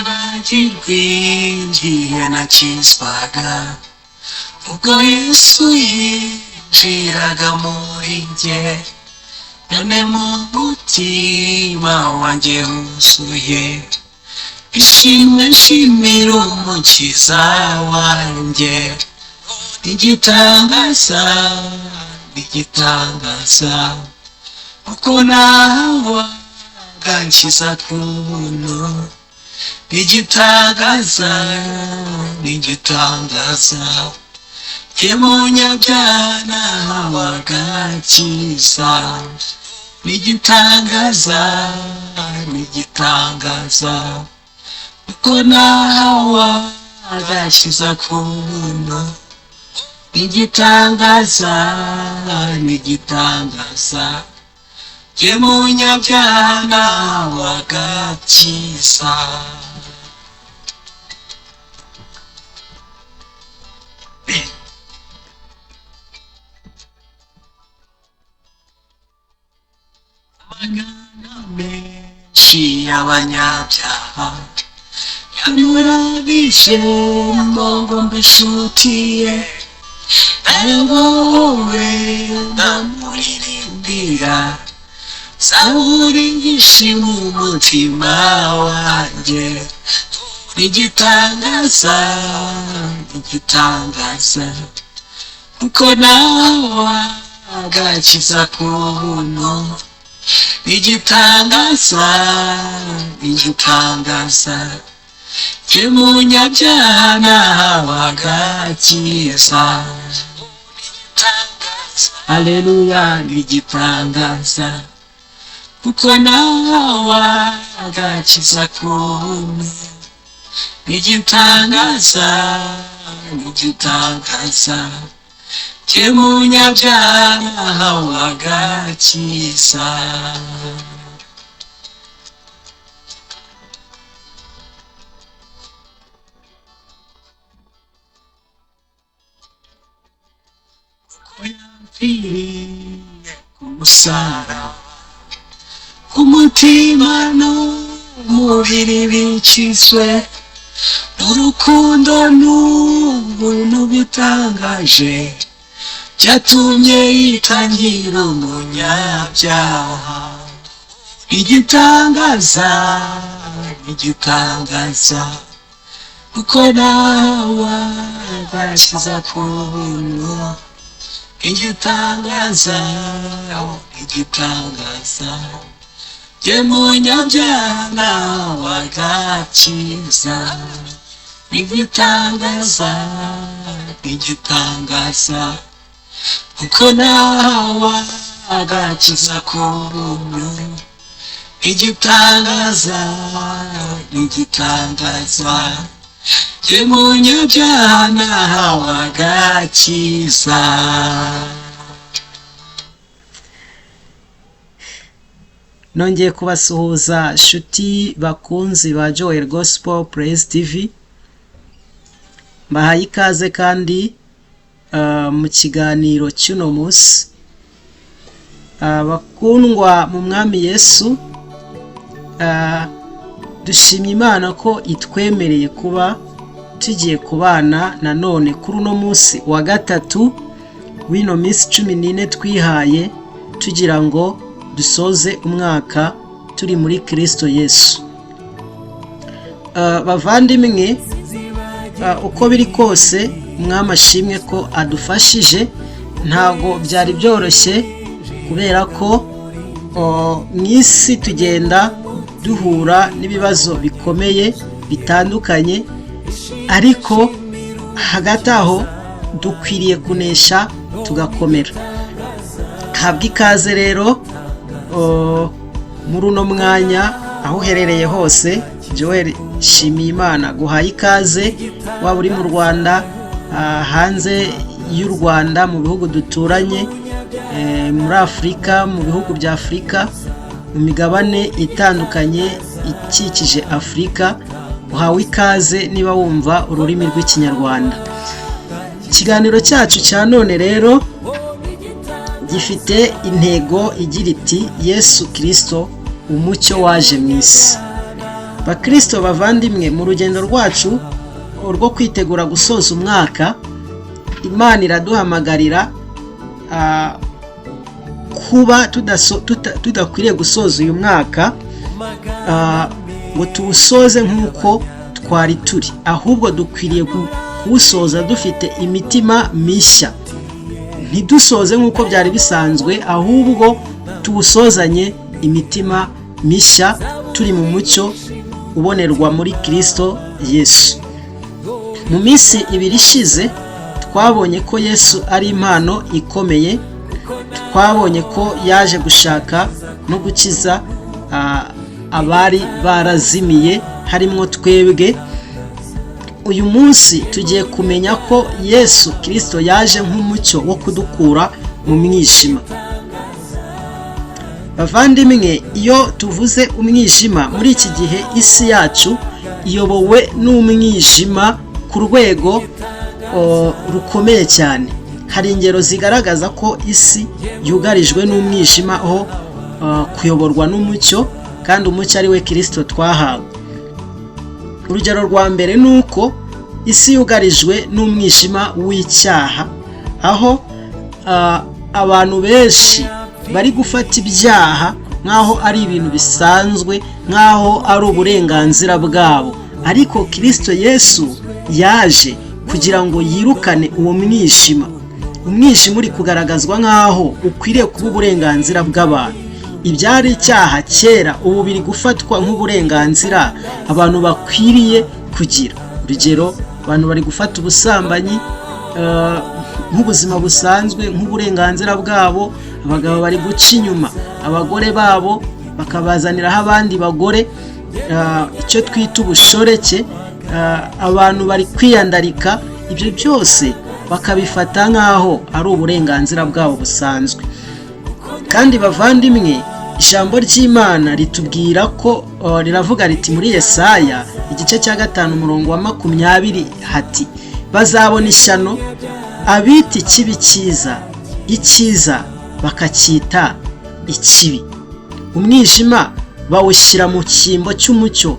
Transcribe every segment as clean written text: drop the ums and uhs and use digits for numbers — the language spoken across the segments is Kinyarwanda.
nibagirwe igihe nakizwaga ubwo Yesu yinjiraga muri njye, none mu mutima wanjye huzuye ishimwe nshimira umukiza wanjye. Igitangaza uko nawe gankiza kuntu, igitangaza ye munyabyaha wagakiza, igitangaza uko nawe agakiza kuntu, igitangaza ye munyabyaha wagakiza. Amagana menshi y'abanyabyaha yanyurabije ngo mbishutiye, ariko wowe ndamuririmbira, zaburi nyinshi mu mutima wanjye. Igitangaza uko nawe agakiza kuntu, igitangaza ye munyabyaha wagakiza. Haleluya, igitangaza uko nawe agakiza kuntu, igitangaza ye munyabyaha wagakiza. Yamfiriye ku musaraba, umutima n'umubiri bikizwe n'urukundo n'ubuntu bitangaje, byatumye yitangira umunyabyaha. Igitangaza uko nawe agakiza kuntu, igitangaza ye munyabyaha wagakiza. Igitangaza uko nawe agakiza kuntu, igitangaza ye munyabyaha wagakiza. Nongeye kubasuhuza nshuti bakunzi ba Joel Gospel Praise TV, mbahaye ikaze kandi mu kiganiro cy'uno munsi. Bakundwa mu mwami Yesu, dushimye Imana ko itwemereye kuba tugiye kubana nanone kuri uno munsi wa gatatu w'ino minsi 14 twihaye, tugira ngo dusoze umwaka turi muri Kristo Yesu. Bavandimwe, uko biri kose umwami ashimwe ko adufashije. Ntabwo byari byoroshye kubera ko mw'isi tugenda duhura n'ibibazo bikomeye bitandukanye, ariko hagati aho dukwiriye kunesha tugakomera. Habwa ikaze rero muri uno mwanya aho uherereye hose. Joel Shimiyimana guhaye ikaze, waba uri mu Rwanda, hanze y'u Rwanda, mu bihugu duturanye, muri Afurika, mu bihugu bya Afurika, mu migabane itandukanye ikikije Afurika, uhawe ikaze niba wumva ururimi rw'Ikinyarwanda. Ikiganiro cyacu cya none rero gifite intego igira iti Yesu Kristo umucyo waje mu isi. bakristo bavandimwe, mu rugendo rwacu rwo kwitegura gusoza umwaka, Imana iraduhamagarira kuba tudakwiriye gusoza uyu mwaka ngo tuwusoze nk'uko twari turi, ahubwo dukwiriye kuwusoza dufite imitima mishya. Ntidusoze nk'uko byari bisanzwe, ahubwo tuwusozanye imitima mishya, turi mu mucyo ubonerwa muri Kristo Yesu. Mu minsi 2 ishize twabonye ko Yesu ari impano ikomeye. Twabonye ko yaje gushaka no gukiza abari barazimiye, harimo twebwe. Uyu munsi tugiye kumenya ko Yesu Kristo yaje nk'umucyo wo kudukura mu mwijima. Bavandimwe, iyo tuvuze umwijima muri iki gihe, isi yacu iyobowe n'umwijima ku rwego rukomeye cyane. Hari ingero zigaragaza ko isi yugarijwe n'umwijima, aho kuyoborwa n'umucyo, kandi umucyo ari we Kristo twahawe. Urugero rwa mbere ni uko isi yugarijwe n'umwijima w'icyaha, aho abantu benshi bari gufata ibyaha nk'aho ari ibintu bisanzwe, nk'aho ari uburenganzira bwabo. Ariko Kristo Yesu yaje kugira ngo yirukane uwo mwijima. Umwijima uri kugaragazwa nk'aho ukwiriye kuba uburenganzira bw'abantu. Ibyari icyaha kera, ubu biri gufatwa nk'uburenganzira abantu bakwiriye kugira. Urugero, abantu bari gufata ubusambanyi nk'ubuzima busanzwe, nk'uburenganzira bwabo. Abagabo bari guca inyuma abagore babo bakabazaniraho abandi bagore, icyo twita ubushoreke. Abantu bari kwiyandarika, ibyo byose bakabifata nk'aho ari uburenganzira bwabo busanzwe. Kandi bavandimwe, ijambo ry'Imana ritubwira ko riravuga riti muri Yesaya igice cya 5 umurongo wa 20 hati, bazabona ishyano abita ikibi cyiza, icyiza bakacyita ikibi. Umwijima bawushyira mu cyimbo cy'umucyo,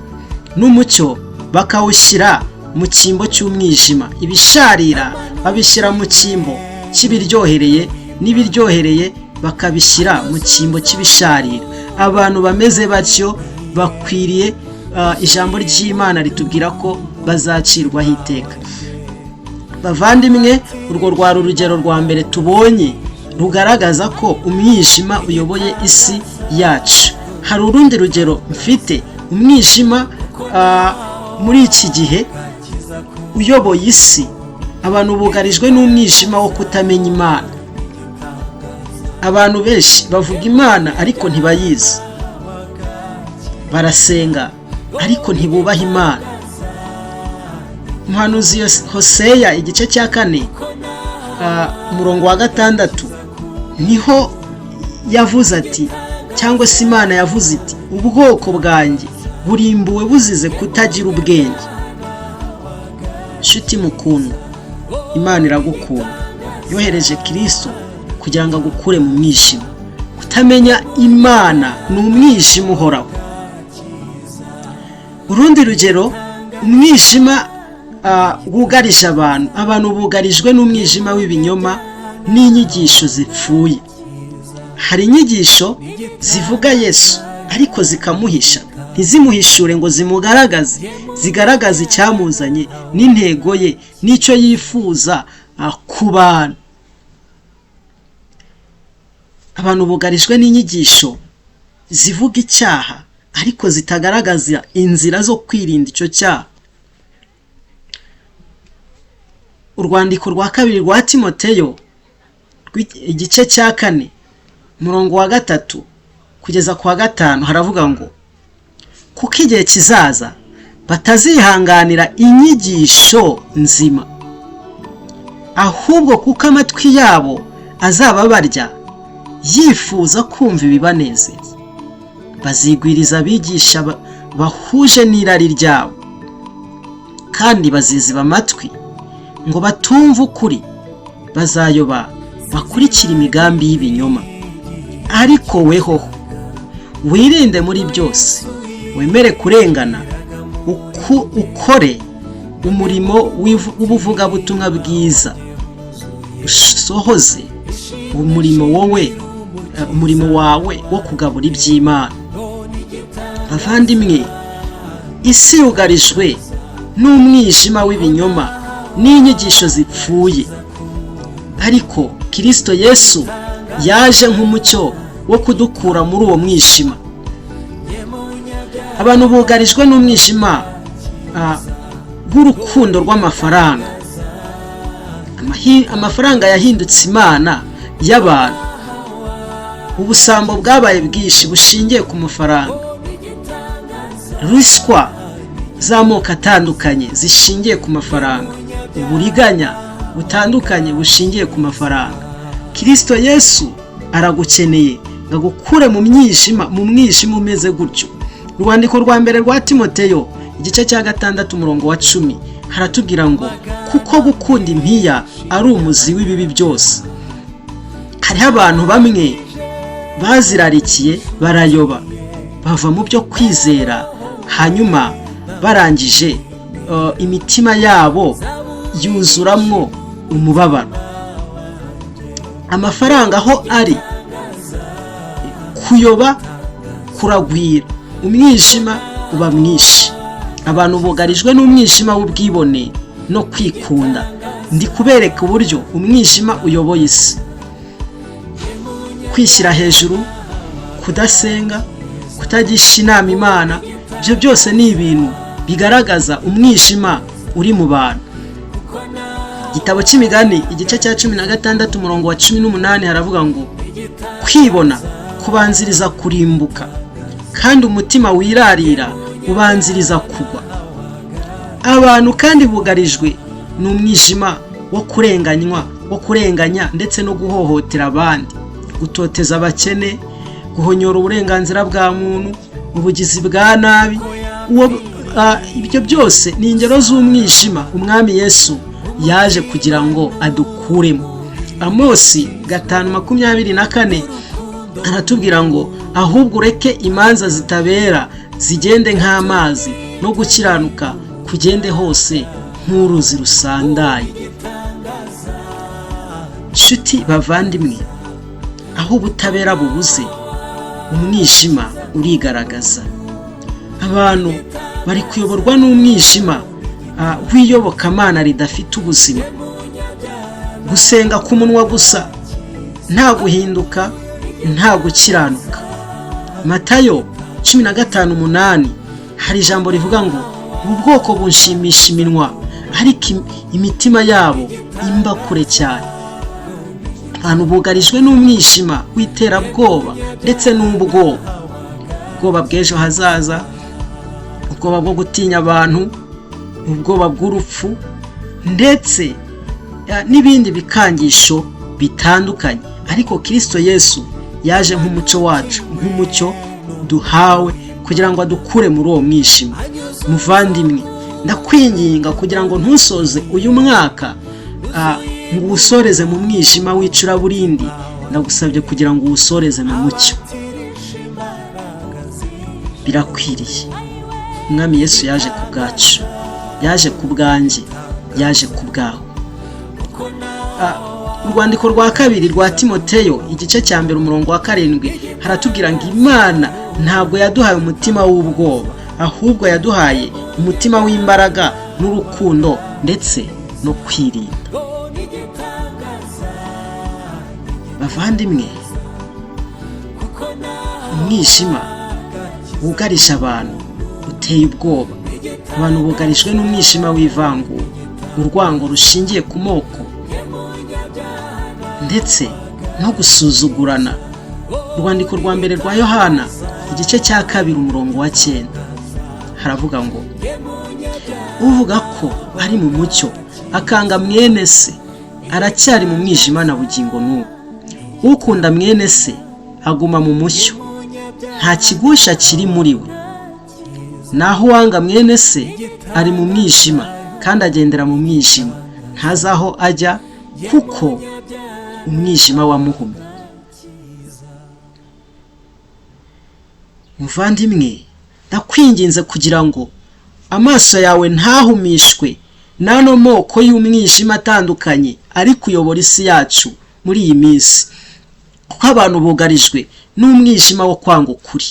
n'umucyo bakawushyira mu cyimbo cy'umwijima. Ibisharira babishyira mu cyimbo cy'ibiryohereye, n'ibiryohereye bakabishyira mu cyimbo cy'ibisharira. Abantu bameze batyo bakwiriye, ijambo ry'Imana ritubwira ko bazacirwaho iteka. Bavandimwe, urwo rwari urugero rwa mbere tubonye rugaragaza ko umwijima uyoboye isi yacu. Hari urundi rugero mfite, umwijima muri iki gihe uyoboye isi. Abantu bugarijwe n'umwijima wo kutamenya Imana. Abantu benshi bavuga Imana ariko ntibayizi, barasenga ariko ntibubaha Imana. Umuhanuzi Hoseya igice cya 4 umurongo wa 6 niho yavuze ati, cyangwa se Imana yavuze iti, ubwoko bwanjye burimbuwe buzize kutagira ubwenge. Nshuti mukundwa, Imana iragukunda, yohereje Kristo kugira ngo agukure mu mwijima. Kutamenya Imana ni umwijima uhoraho. Urundi rugero, umwijima wugarije abantu bugarijwe n'umwijima w'ibinyoma n'inyigisho zipfuye. Hari inyigisho zivuga Yesu ariko zikamuhisha, ntizimuhishure ngo zimugaragaze, zigaragaza icyamuzanye n'intego ye n'icyo yifuza ku bantu. Abantu bugarijwe n'inyigisho zivuga icyaha ariko zitagaragaza inzira zo kwirinda icyo cyaha. Urwandiko rwa 2 rwa Timoteyo igice cya 4 umurongo wa 3 kugeza ku wa 5 haravuga ngo, kuko igihe kizaza batazihanganira inyigisho nzima, ahubwo kuko amatwi yabo azaba barya yifuza kumva ibibanezeza, bazigwiriza abigisha bahuje n'irari ryabo, kandi baziziba amatwi ngo batumva ukuri, bazayoba bakurikira imigambi y'ibinyoma. Ariko weho wirinde muri byose, wemere kurengana, ukore umurimo w'ubuvugabutumwa bwiza, usohoze umurimo wawe wo kugabura iby'Imana. Bavandimwe, isi yugarijwe n'umwijima w'ibinyoma n'inyigisho zipfuye, ariko Kristo Yesu yaje nk'umucyo wo kudukura muri uwo mwijima. Abantu bugarijwe n'umwijima w'urukundo rw'amafaranga. Amafaranga yahindutse imana y'abantu. Ubusambo bwabaye bwinshi bushingiye ku mafaranga. Ruswa z'amoko atandukanye zishingiye ku mafaranga. Uburiganya butandukanye bushingiye ku mafaranga. Kristo Yesu aragukeneye ngo agukure mu mwijima umeze gutyo. Urwandiko rwa mbere rwa Timoteyo igice cya 6 umurongo wa 10 haratubwira ngo kuko gukunda impiya ari umuzi w'ibibi byose. Hariho abantu bamwe bazirarikiye barayoba, bava mu byo kwizera, hanyuma barangije imitima yabo yuzuramwo umubabaro. Amafaranga aho ari, kuyoba kuragwira, umwijima uba mwinshi. Abantu bugarijwe n'umwijima w'ubwibone no kwikunda. Ndi kubereka uburyo umwijima uyoboye isi. Kwishyira hejuru, kudasenga, kutagisha inama Imana, ibyo byose ni ibintu bigaragaza umwijima uri mu bantu. Igitabo cy'Imigani igice cya 16 umurongo wa 18 haravuga ngo kwibona kubanziriza kurimbuka, kandi umutima wirarira ubanziriza kugwa. Abantu kandi bugarijwe n'umwijima wo kurenganya ndetse no guhohotera abandi, gutoteza abakene, guhonyora uburenganzira bwa muntu, ubugizi bwa nabi. Ibyo byose ni ingero z'umwijima umwami Yesu yaje kugira ngo adukuremo. Amosi 5:24 aratubwira ngo ahubwo ureke imanza zitabera zigende nk'amazi, no gukiranuka kugende hose nk'uruzi rusandaye. Nshuti bavandimwe, aho ubutabera bubuze, umwijima urigaragaza. Abantu bari kuyoborwa n'umwijima w'iyobokamana ridafite ubuzima. Gusenga ku munwa gusa, nta guhinduka, nta gukiranuka. Matayo 15:8 hari ijambo rivuga ngo ubwoko bunshimisha iminwa, ariko imitima yabo imba kure cyane. Abantu bugarijwe n'umwijima w'iterabwoba ndetse ubwoba bw'ejo hazaza, ubwoba bwo gutinya abantu, ubwoba bw'urupfu, ndetse n'ibindi bikangisho bitandukanye. Ariko Kristo Yesu yaje nk'umucyo wacu, nk'umucyo duhawe kugira ngo adukure muri uwo mwijima. Muvandimwe, ndakwinginga kugira ngo ntusoze uyu mwaka ngo uwusoreze mu mwijima w'icuraburindi. Ndagusabye kugira ngo uwusoreze mu mucyo. Birakwiriye. Umwami Yesu yaje ku bwacu, yaje ku bwanjye, yaje ku bwawe. Urwandiko rwa kabiri rwa Timoteyo igice cya 1 umurongo wa 7 haratubwira ngo Imana ntabwo yaduhaye umutima w'ubwoba, ahubwo yaduhaye umutima w'imbaraga n'urukundo ndetse no kwirinda. Bavandimwe, umwijima wugarisha abantu uteye ubwoba. Abantu bugarijwe n'umwijima w'ivangura, urwango rushingiye ku moko ndetse no gusuzugurana. Urwandiko rwa mbere rwa Yohana igice cya 2 umurongo wa 9 haravuga ngo uvuga ko ari mu mucyo akanga mwene se aracyari mu mwijima na bugingo n'ubu. Ukunda mwene se aguma mu mucyo, nta kigusha kiri muri we. Naho uwanga mwene se ari mu mwijima kandi agendera mu mwijima, ntazaho ajya kuko umwijima wamuhumye. Muvandimwe, ndakwinginze kugira ngo amaso yawe ntahumishwe n'ano moko y'umwijima atandukanye ari kuyobora isi yacu muri iyi minsi, kuko abantu bugarijwe n'umwijima wo kwanga ukuri.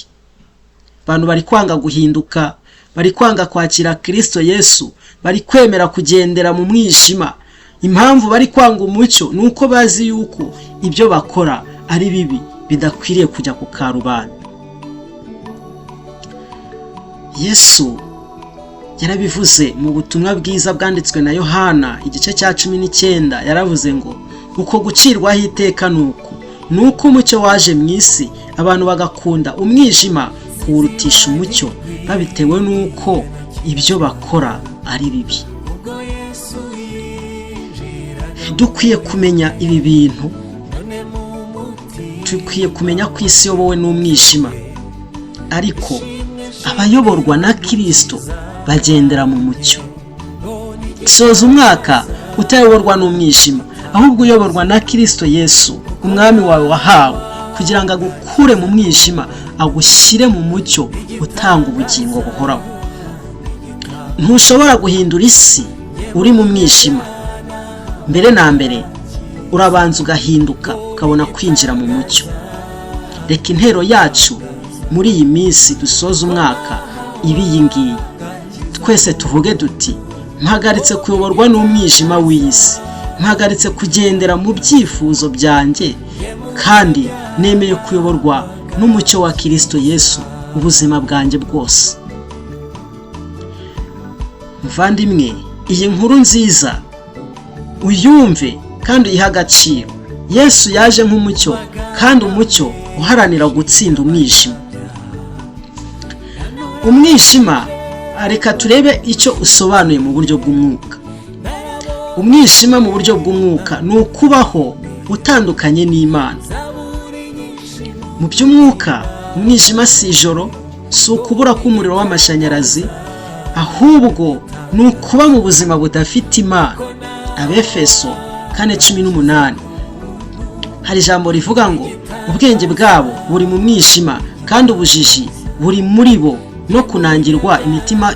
Abantu bari kwanga guhinduka, bari kwanga kwakira Kristo Yesu, bari kwemera kugendera mu mwijima. Impamvu bari kwanga umucyo nuko bazi yuko ibyo bakora ari bibi, bidakwiriye kujya ku karubanda. Yesu yarabivuze mu butumwa bwiza bwanditswe na Yohana igice cya 19, yaravuze ngo uko gucirwaho iteka nuko umucyo waje mu isi, abantu bagakunda umwijima kuwurutisha umucyo, babitewe nuko ibyo bakora ari bibi. Dukwiye kumenya ibi bintu, dukwiye kumenya ko isi yobowe n'umwijima, ariko abayoborwa na Kristo bagendera mu mucyo. Soza umwaka utayoborwa n'umwijima, ahubwo uyoborwa na Kristo Yesu, umwami wawe wahawe, kugira ngo agukure mu mwijima agushyire mu mucyo utanga ubugingo buhoraho. Ntushobora guhindura isi uri mu mwijima. Mbere na mbere urabanza ugahinduka ukabona kwinjira mu mucyo. Reka intero yacu muri iyi minsi dusoza umwaka ibi yingiye, twese tuvuge duti mpagaritse kuyoborwa n'umwijima w'isi, mpagaritse kugendera mu byifuzo byanjye, kandi nemeye kuyoborwa n'umucyo wa Kristo Yesu ubuzima bwanjye bwose. Muvandimwe, iyi nkuru nziza uyumve kandi uyihe agaciro. Yesu yaje nk'umucyo, kandi umucyo uharanira gutsinda umwijima. Umwijima, reka turebe icyo usobanuye mu buryo bw'umwuka. Umwijima mu buryo bw'umwuka ni ukubaho utandukanye n'Imana. Mu by'umwuka, umwijima si ijoro, si ukubura k'umuriro w'amashanyarazi, ahubwo ni ukuba mu buzima budafite Imana. Abefeso 4:18 hari ijambo rivuga ngo ubwenge bwabo buri mu mwijima, kandi ubujiji buri muri bo, no kunangirwa imitima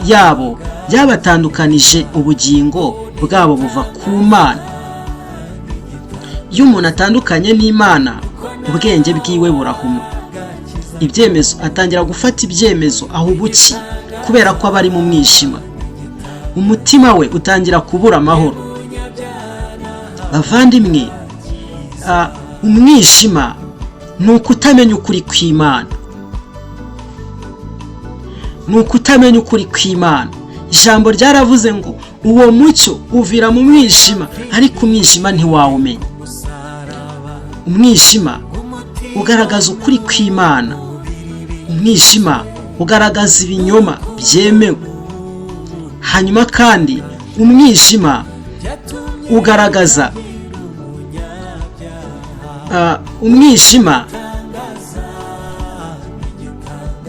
yabo byabatandukanije ubugingo bwabo buva ku Mana. Iyo umuntu atandukanye n'Imana, ubwenge bwiwe burahuma. Ibyemezo atangira gufata ibyemezo aho buki, kubera ko aba ari mu mwijima. Umutima we utangira kubura amahoro. Bavandimwe, umwijima ni ukutamenya ukuri kw'Imana. Ni ukutamenya ukuri kw'Imana. Ijambo ryaravuze ngo uwo mucyo uvira mu mwijima, ariko umwijima ntiwawumenya. Umwijima ugaragaza ukuri kw'Imana. Umwijima ugaragaza ibinyoma byemewe. Hanyuma kandi umwijima ugaragaza umwijima.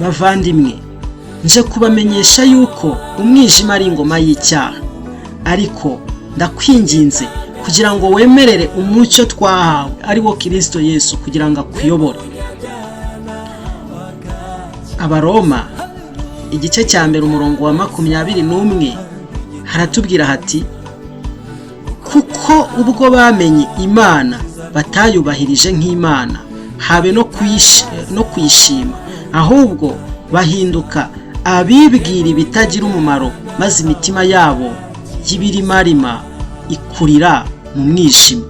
Bavandimwe, nje kubamenyesha yuko umwijima ari ingoma y'icyaha, ariko ndakwinginze kugira ngo wemerere umucyo twahawe ari wo Kristo Yesu kugira ngo akuyobore. Abaroma igice cya 1 umurongo wa 21 haratubwira hati, kuko ubwo bamenye Imana batayubahirije nk'Imana, habe no kuyishima, ahubwo bahinduka abibwira ibitagira umumaro, maze imitima yabo y'ibirimarima ikurira mu mwijima.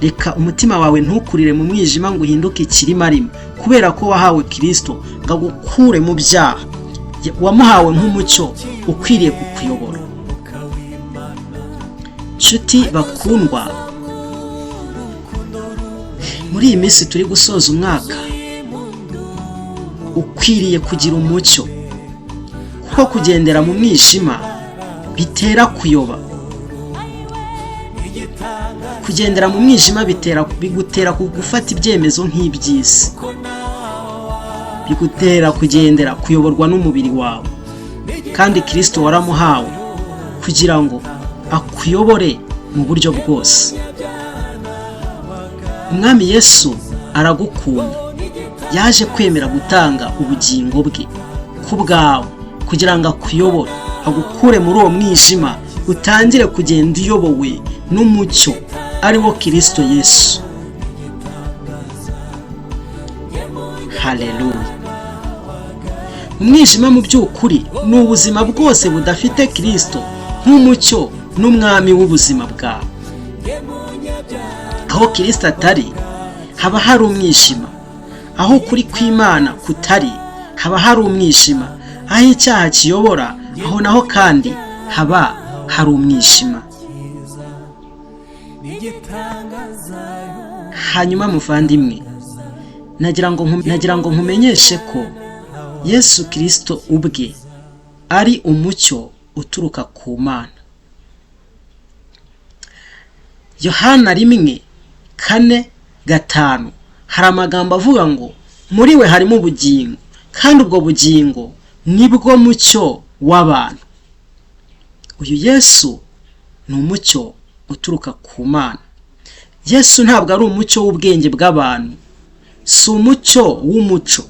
Reka umutima wawe ntukurire mu mwijima ngo uhinduke ikirimarima, kubera ko wahawe Kristo ngo agukure mu byaha. Wamuhawe nk'umucyo ukwiriye kukuyobora. Nshuti bakundwa, muri iyi minsi turi gusoza umwaka, ukwiriye kugira umucyo, kuko kugendera mu mwijima bitera kuyoba. Kugendera mu mwijima bigutera gufata ibyemezo nk'iby'isi, bigutera kuyoborwa n'umubiri wawe, kandi Kristo waramuhawe kugira ngo akuyobore mu buryo bwose. Umwami Yesu aragukunda, yaje kwemera gutanga ubugingo bwe ku bwawe kugira ngo akuyobore, agukure muri uwo mwijima, utangire kugenda uyobowe n'umucyo ari wo Kristo Yesu. Haleluya. Umwijima mu by'ukuri ni ubuzima bwose budafite Kristo nk'umucyo n'umwami w'ubuzima bwawe. Aho Kristo atari, haba hari umwijima. Aho ukuri kw'Imana kutari, haba hari umwijima. Aho icyaha kiyobora, aho naho kandi haba hari umwijima. Hanyuma muvandimwe, nagira ngo nkumenyeshe ko Yesu Kristo ubwe ari umucyo uturuka ku Mana. Yohana 1:4-5 hari amagambo avuga ngo muri we harimo ubugingo, kandi ubwo bugingo nibwo mucyo w'abantu. Uyu Yesu ni umucyo uturuka ku Mana. Yesu ntabwo ari umucyo w'ubwenge bw'abantu, si umucyo w'umuco,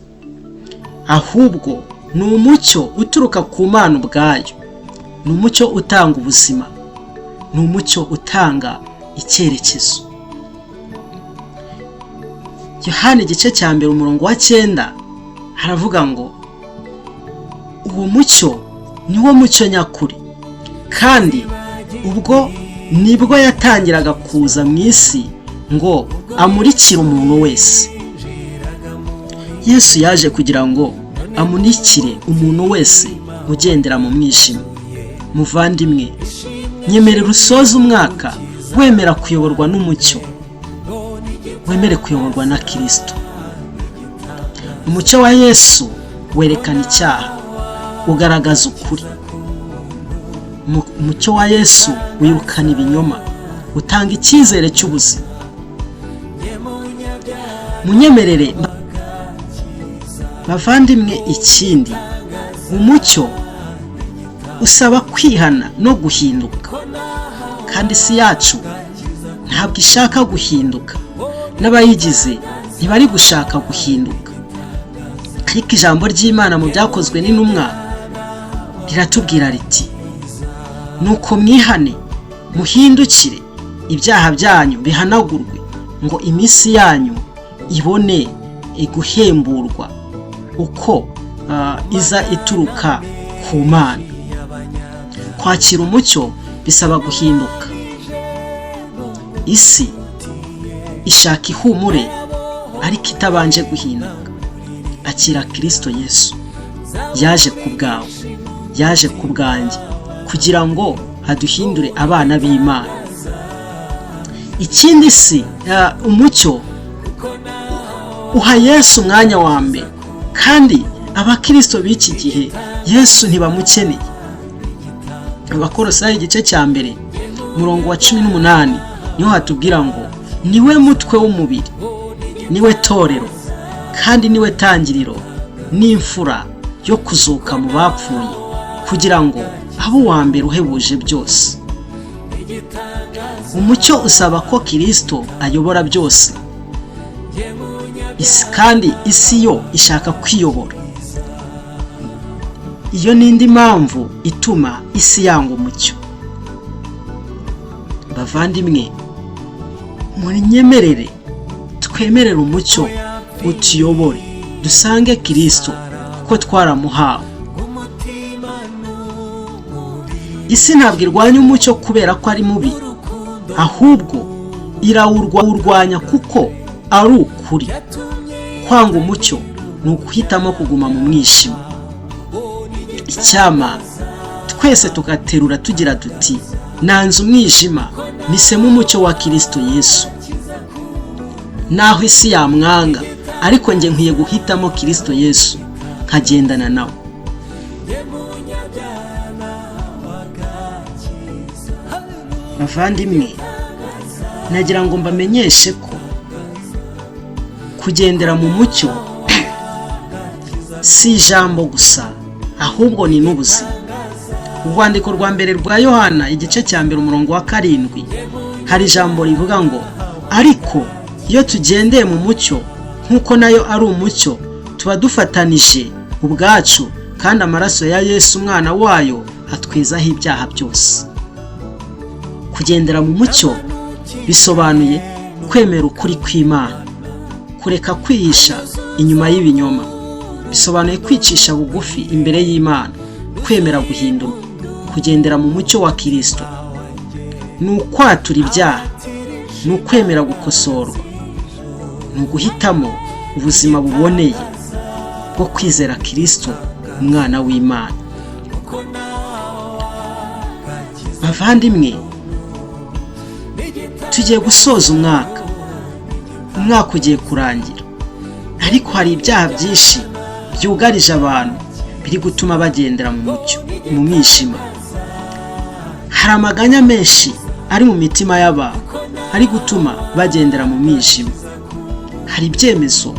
ahubwo ni umucyo uturuka ku Mana ubwayo. Ni umucyo utanga ubuzima, ni umucyo utanga icyerekezo. Yohana 1:9 haravuga ngo uwo mucyo niwo mucyo nyakuri, kandi ubwo nibwo yatangiraga kuza mu isi ngo amurikire umuntu wese. Yesu yaje kugira ngo amurikire umuntu wese ugendera mu mwijima. Muvandimwe, nyemerera usoze umwaka wemera kuyoborwa n'umucyo, wemere kuyoborwa na Kristo. Umucyo wa Yesu werekana icyaha, ugaragaza ukuri. Umucyo wa Yesu wirukana ibinyoma, utanga icyizere cy'ubuzima. Munyemerere bavandimwe, ikindi, umucyo usaba kwihana no guhinduka, kandi isi yacu ntabwo ishaka guhinduka, n'abayigize ntibari gushaka guhinduka. Ariko ijambo ry'Imana mu byakozwe n'intumwa riratubwira riti, nuko mwihane muhindukire, ibyaha byanyu bihanagurwe, ngo iminsi yanyu ibone guhemburwa uko iza ituruka ku Mana. Kwakira umucyo bisaba guhinduka. Isi ishaka ihumure, ariko itabanje guhinduka. Akira Kristo Yesu. Yaje ku bwawe, yaje ku bwanjye, kugira ngo aduhindure abana b'Imana. Ikindi, umucyo uha Yesu umwanya wa mbere, kandi abakristo b'iki gihe Yesu ntibamukeneye. Abakolosayi 1:18 niho hatubwira ngo niwe mutwe w'umubiri, niwe torero, kandi niwe tangiriro n'imfura yo kuzuka mu bapfuye, kugira ngo abe uwa mbere uhebuje byose. Umucyo usaba ko Kristo ayobora byose. Kandi isi yo ishaka kwiyobora. Iyo n'indi mpamvu ituma isi yanga umucyo. Bavandimwe, munyemerere twemerere umucyo utuyobore, dusange Kristo kuko twaramuhawe. Isi ntabwo irwanya umucyo kubera ko ari mubi, ahubwo irawurwanya kuko ari ukuri. Kwanga umucyo ni ukuhitamo kuguma mu mwijima. Icyama twese tugaterura tugira duti, nanze umwijima, nisemo umucyo wa Kristo Yesu. Naho isi yamwanga, ariko njye nkwiye guhitamo Kristo Yesu, nkagendana nawe. Bavandimwe, nagira ngo mbamenyeshe ko kugendera mu mucyo si ijambo gusa, ahubwo ni n'ubuzima. Urwandiko rwa mbere rwa Yohana 1:7 hari ijambo rivuga ngo, ariko iyo tugendeye mu mucyo nk'uko nayo ari umucyo, tuba dufatanije ubwacu kandi amaraso ya Yesu umwana wayo atwizaho ibyaha byose. Kugendera mu mucyo bisobanuye kwemera ukuri kw'Imana, kureka kwihisha inyuma y'ibinyoma. Bisobanuye kwicisha bugufi imbere y'Imana, kwemera guhindurwa. Kugendera mu mucyo wa Kristo ni ukwatura ibyaha, ni ukwemera gukosorwa, ni uguhitamo ubuzima buboneye bwo kwizera Kristo umwana w'Imana. Bavandimwe, tugiye gusoza umwaka ugiye kurangira, ariko hari ibyaha byinshi byugarije abantu biri gutuma bagendera mu mucyo mu mwijima. Hari amaganya menshi ari mu mitima y'abantu ari gutuma bagendera mu mwijima. Hari ibyemezo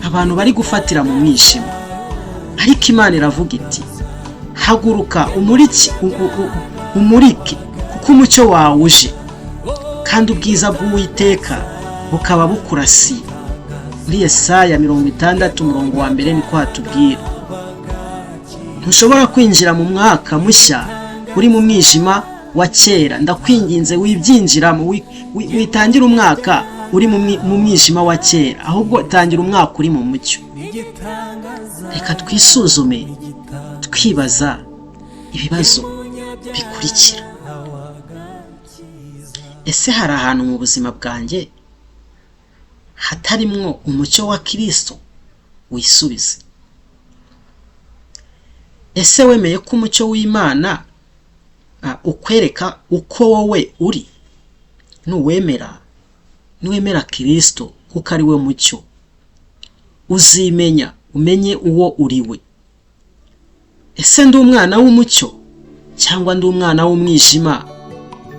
abantu bari gufatira mu mwijima, ariko Imana iravuga iti haguruka umurike kuko umucyo wawe uje, kandi ubwiza bw'Uwiteka bukaba bukurasiye. Muri Yesaya 60:1 niko hatubwira. Ntushobora kwinjira mu mwaka mushya uri mu mwijima wa kera. Ndakwinginze wibyinjiramo, witangira umwaka uri mu mwijima wa kera, ahubwo tangira umwaka uri mu mucyo. Reka twisuzume twibaza ibibazo bikurikira. Ese hari ahantu mu buzima bwanjye hatarimwo umucyo wa Kristo? Wisubize. Ese wemeye ko umucyo w'Imana ukwereka uko wowe uri? Nuwemera Kristo kuko ari we mucyo, uzimenya, umenye uwo uriwe. Ese ndi umwana w'umucyo cyangwa ndi umwana w'umwijima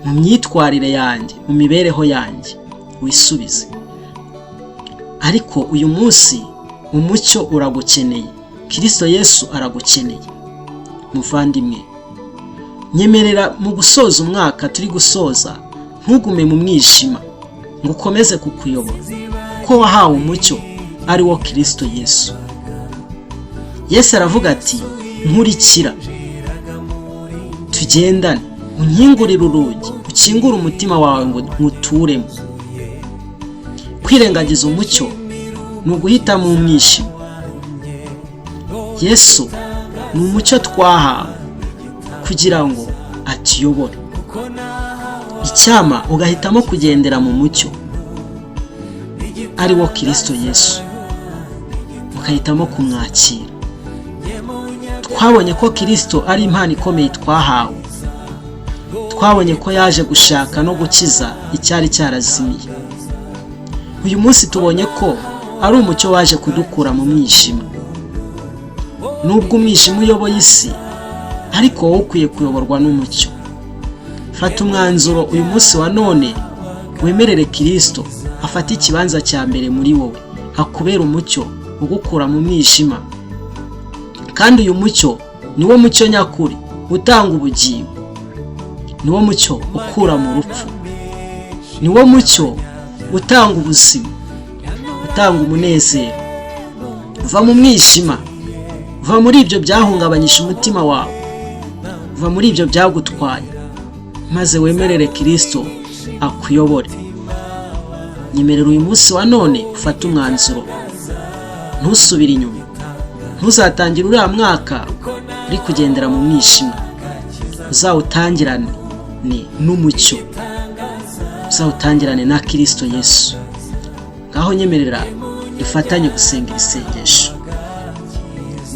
mu myitwarire yanjye, mu mibereho yanjye? Wisubize. Ariko uyu munsi umucyo uragukeneye, Kristo Yesu aragukeneye. Muvandimwe, nyemerera mu gusoza umwaka turi gusoza, ntugume mu mwijima, ngo ukomeze kukuyobora, ko wahawe umucyo ari wo Kristo Yesu. Yesu aravuga ati nkurikira, tugendane, unkingurire urugi, ukingure umutima wawe ngo nkuturemo. Kwirengagiza umucyo ni uguhitamo umwijima. Yesu ni umucyo twahawe kugira ngo atuyobore. Icyama ugahitamo kugendera mu mucyo ari wo Kristo Yesu, ukahitamo kumwakira. Twabonye ko Kristo ari impano ikomeye twahawe. Twabonye ko yaje gushaka no gukiza icyari cyarazimiye. Uyu munsi tubonye ko ari umucyo waje kudukura mu mwijima. Nubwo umwijima uyoboye isi, ariko wowe ukwiye kuyoborwa n'umucyo. Fata umwanzuro uyu munsi wa none, wemerere Kristo afate ikibanza cya mbere muri wowe, akubera umucyo ugukura mu mwijima. Kandi uyu mucyo ni wo mucyo nyakuri utanga ubugingo, ni wo mucyo ukura mu rupfu, ni wo mucyo utanga ubuzima, utanga umunezero. Va mu mwijima, va muri ibyo byahungabanyije umutima wawe, va muri ibyo byagutwaye, maze wemerere Kristo akuyobore. Nyemerera uyu munsi wa none ufate umwanzuro, ntusubire inyuma, ntuzatangire uriya mwaka uri kugendera mu mwijima. Uzawutangirane n'umucyo, uzawutangirane na Kristo Yesu. Ngaho nyemerera dufatanye gusenga isengesho.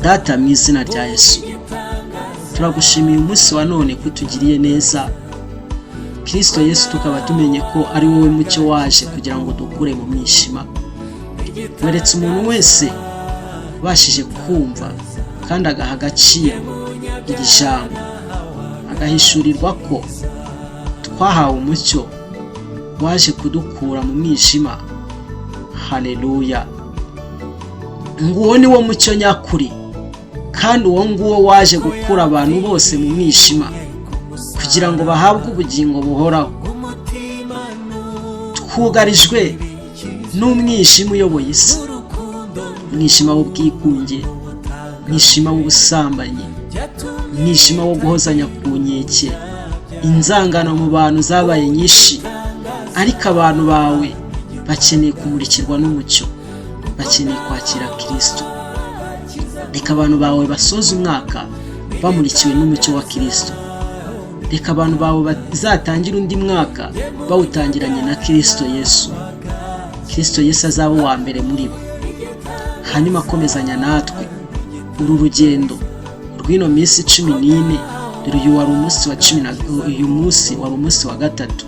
Data, mu izina rya Yesu, turagushimiye umunsi wa none ko utugiriye neza. Kristo Yesu, tukaba tumenye ko ari wowe mucyo waje kugira ngo dukure mu mwijima. Weretse umuntu wese ubashije kumva kandi agaha agaciro iri jambo, agahishurirwa ko twahawe umucyo waje kudukura mu mwijima. Haleluya. Nguwo ni wo mucyo nyakuri, kandi uwo nguwo waje gukura abantu bose mu mwijima kugira ngo bahabwe ubugingo buhoraho. Twugarijwe n'umwijima uyoboye isi, umwijima w'ubwigunge, umwijima w'ubusambanyi, umwijima wo guhozanya ku nkeke. Inzangano mu bantu zabaye nyinshi, ariko abantu bawe bakeneye kumurikirwa n'umucyo, bakeneye kwakira Kristo. Reka abantu bawe basoza umwaka bamurikiwe n'umucyo wa Kristo. Reka abantu bawe bazatangira undi mwaka bawutangiranye na Kristo Yesu. Kristo Yesu azaba uwa mbere muri bo, hanyuma akomezanya natwe uru rugendo rw'ino minsi 14. Uyu wari umunsi wari umunsi wa gatatu.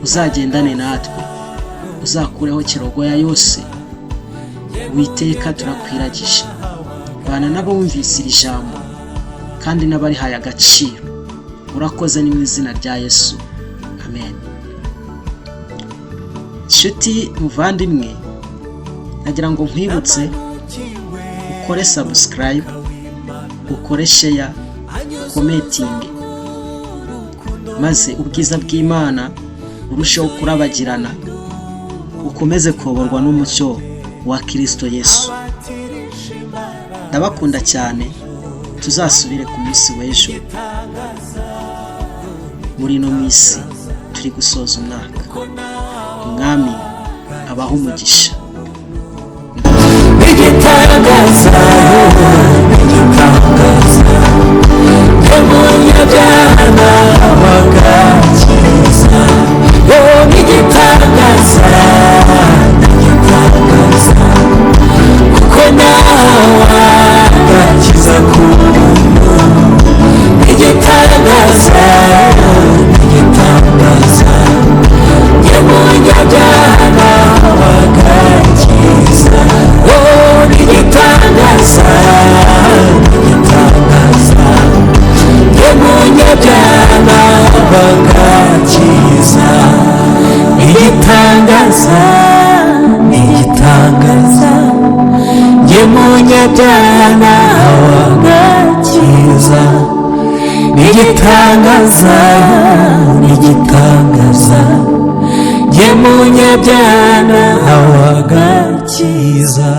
Uzagendane natwe, uzakureho kirogoya yose. Uwiteka turakwiragije, bana n'abumvise iri jambo kandi n'abarihaye agaciro. Urakoze ni mu izina rya Yesu, amen. Nshuti muvandimwe, nagira ngo nkwibutse ukore subscribe, ukore share, commenting, maze ubwiza bw'Imana urusheho kurabagirana, ukomeze kuyoborwa n'umucyo wa Kristo Yesu. Ndabakunda cyane, tuzasubire ku munsi w'ejo. Muri ino minsi turi gusoza umwaka. Umwami abaho umugisha. Igitangaza, igitangaza, umunyabyaha wagakiza. Igitangaza, igitangaza, kuko nawe wagakiza k'umuntu. Igitangaza, igitangaza, umunyabyaha wagakiza. Igitangaza, igitangaza, umunyabyaha wagakiza. Igitangaza, igitangaza, umunyabyaha wagakiza. Igitangaza, igitangaza, umunyabyaha wagakiza.